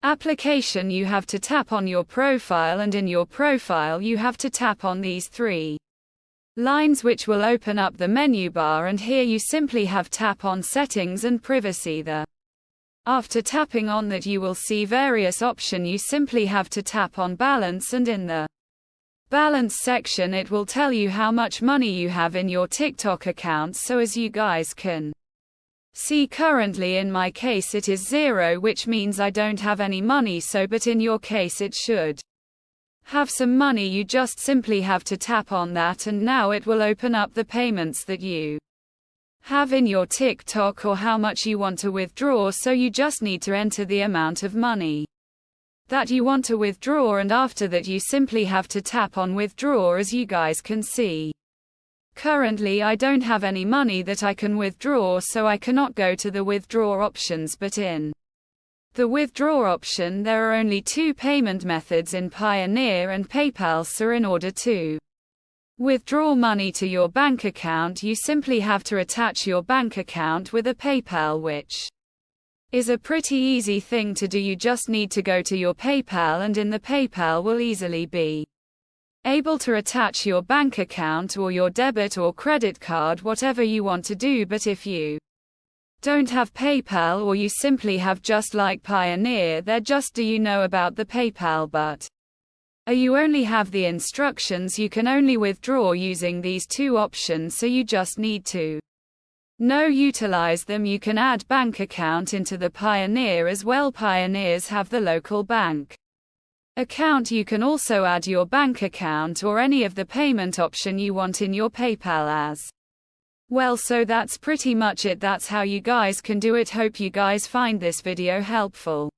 Application, you have to tap on your profile, and in your profile you have to tap on these three lines which will open up the menu bar, and here you simply have tap on settings and privacy. After tapping on that, you will see various options. You simply have to tap on balance, and in the balance section it will tell you how much money you have in your TikTok account. So as you guys can see, currently in my case it is 0, which means I don't have any money. But in your case it should have some money. You just simply have to tap on that, and now it will open up the payments that you have in your TikTok or how much you want to withdraw. So you just need to enter the amount of money that you want to withdraw, and after that you simply have to tap on withdraw. As you guys can see, currently I don't have any money that I can withdraw, so I cannot go to the withdraw options. But in the withdraw option there are only two payment methods in Pioneer and PayPal. So in order to withdraw money to your bank account, you simply have to attach your bank account with a PayPal, which is a pretty easy thing to do. You just need to go to your PayPal, and in the PayPal will easily be able to attach your bank account or your debit or credit card, whatever you want to do. But if you don't have PayPal, or you simply have just like Pioneer, there just do you know about the PayPal, but you only have the instructions, you can only withdraw using these two options. So you just need to utilize them. You can add bank account into the Pioneer as well. Pioneers have the local bank account. You can also add your bank account or any of the payment option you want in your PayPal as well. So that's pretty much it. That's how you guys can do it. Hope you guys find this video helpful.